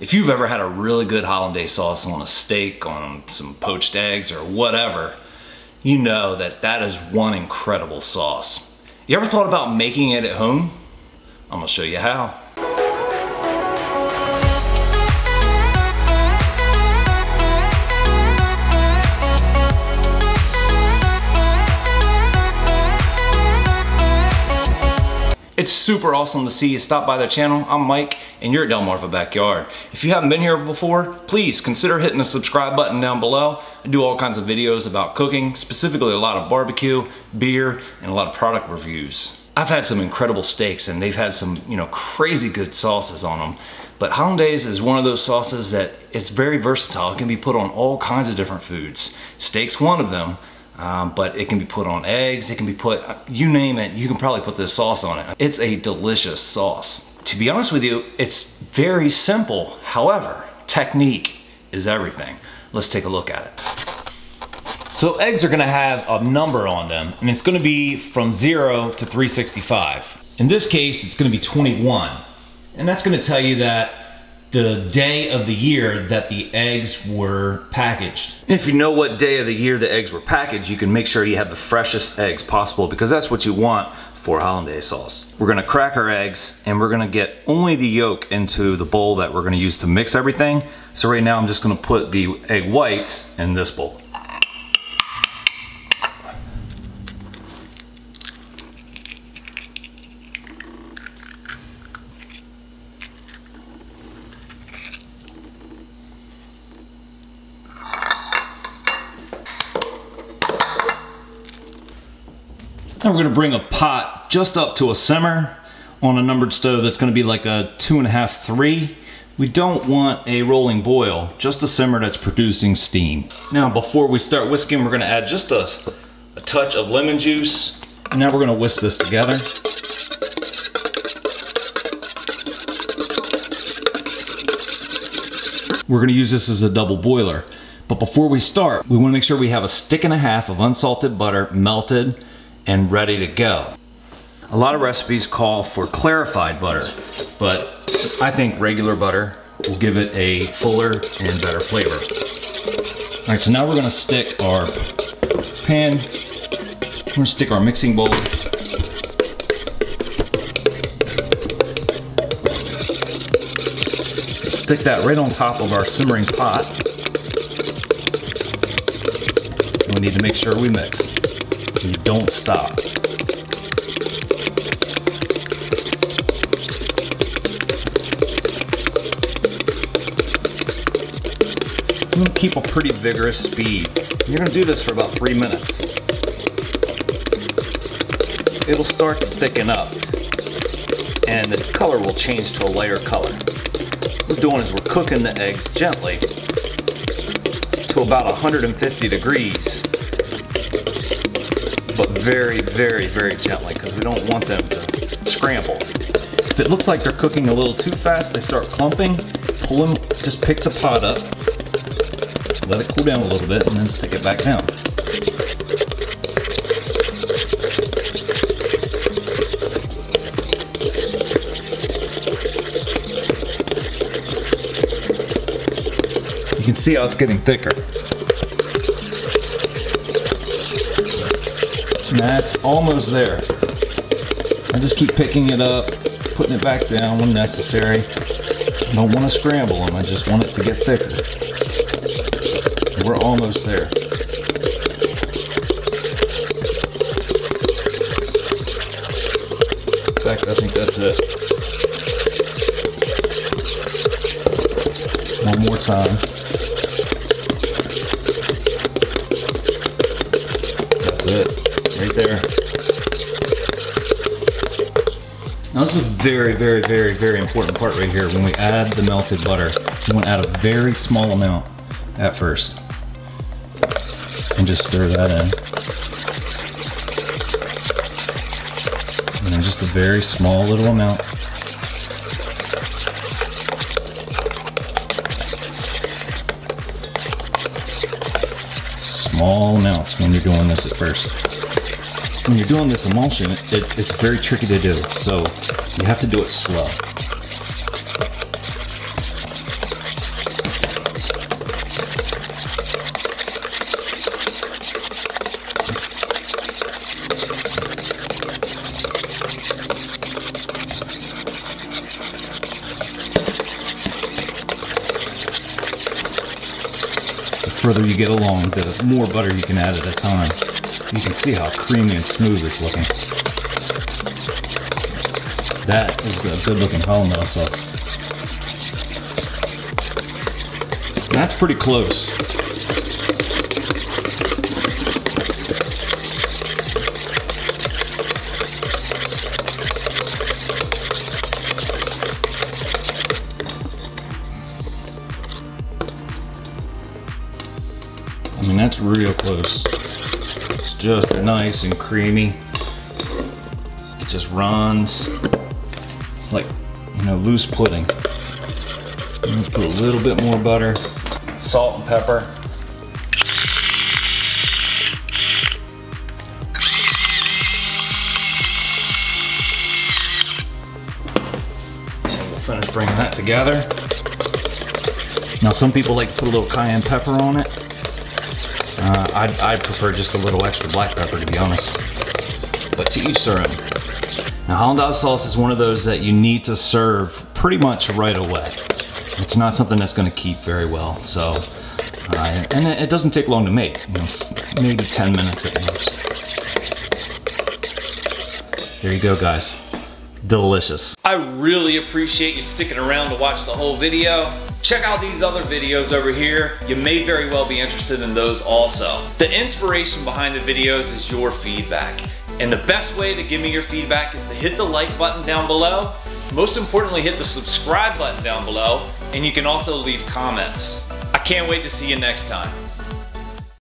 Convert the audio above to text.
If you've ever had a really good hollandaise sauce on a steak, on some poached eggs or whatever, you know that that is one incredible sauce. You ever thought about making it at home? I'm gonna show you how. It's super awesome to see you stop by the channel. I'm Mike, and you're at Delmarva Backyard. If you haven't been here before, please consider hitting the subscribe button down below. I do all kinds of videos about cooking, specifically a lot of barbecue, beer, and a lot of product reviews. I've had some incredible steaks, and they've had some, crazy good sauces on them. But hollandaise is one of those sauces that it's very versatile. It can be put on all kinds of different foods. Steak's one of them. But it can be put on eggs, it can be put, you name it, you can probably put this sauce on it. It's a delicious sauce. To be honest with you, it's very simple. However, technique is everything. Let's take a look at it. So eggs are gonna have a number on them, and it's gonna be from 0 to 365. In this case, it's gonna be 21. And that's gonna tell you that the day of the year that the eggs were packaged. And if you know what day of the year the eggs were packaged, you can make sure you have the freshest eggs possible, because that's what you want for hollandaise sauce. We're gonna crack our eggs, and we're gonna get only the yolk into the bowl that we're gonna use to mix everything. So right now I'm just gonna put the egg whites in this bowl. Now we're gonna bring a pot just up to a simmer on a numbered stove that's gonna be like a 2.5, 3. We don't want a rolling boil, just a simmer that's producing steam. Now before we start whisking, we're gonna add just a touch of lemon juice. And now we're gonna whisk this together. We're gonna use this as a double boiler. But before we start, we wanna make sure we have a 1.5 stick of unsalted butter melted and ready to go. A lot of recipes call for clarified butter, but I think regular butter will give it a fuller and better flavor. All right, so now we're gonna stick our pan, we're gonna stick our mixing bowl, stick that right on top of our simmering pot. We need to make sure we mix. You don't stop. I'm gonna keep a pretty vigorous speed. You're gonna do this for about 3 minutes. It'll start to thicken up, and the color will change to a lighter color. What we're doing is we're cooking the eggs gently to about 150 degrees. But very, very, very gently, because we don't want them to scramble. If it looks like they're cooking a little too fast, they start clumping, pull them, just pick the pot up, let it cool down a little bit, and then stick it back down. You can see how it's getting thicker. That's almost there. I just keep picking it up, putting it back down when necessary. I don't want to scramble them, I just want it to get thicker. We're almost there. In fact, I think that's it. One more time. That's it. Right there. Now this is a very, very, very, very important part right here. When we add the melted butter, you want to add a very small amount at first. And just stir that in. And then just a very small little amount. Small amounts when you're doing this at first. When you're doing this emulsion, it's very tricky to do, so you have to do it slow. further you get along, the more butter you can add at a time. You can see how creamy and smooth it's looking. That is a good looking Hollandaise sauce. That's pretty close. I mean, that's real close. It's just nice and creamy. It just runs. It's like, you know, loose pudding. I'm gonna put a little bit more butter, salt and pepper. And we'll finish bringing that together. Now, some people like to put a little cayenne pepper on it. I'd prefer just a little extra black pepper, to be honest. But to each their own. Now, Hollandaise sauce is one of those that you need to serve pretty much right away. It's not something that's going to keep very well. So, and it doesn't take long to make. You know, maybe 10 minutes at most. There you go, guys. Delicious. I really appreciate you sticking around to watch the whole video. Check out these other videos over here. You may very well be interested in those also. The inspiration behind the videos is your feedback. And the best way to give me your feedback is to hit the like button down below. Most importantly, hit the subscribe button down below. And you can also leave comments. I can't wait to see you next time.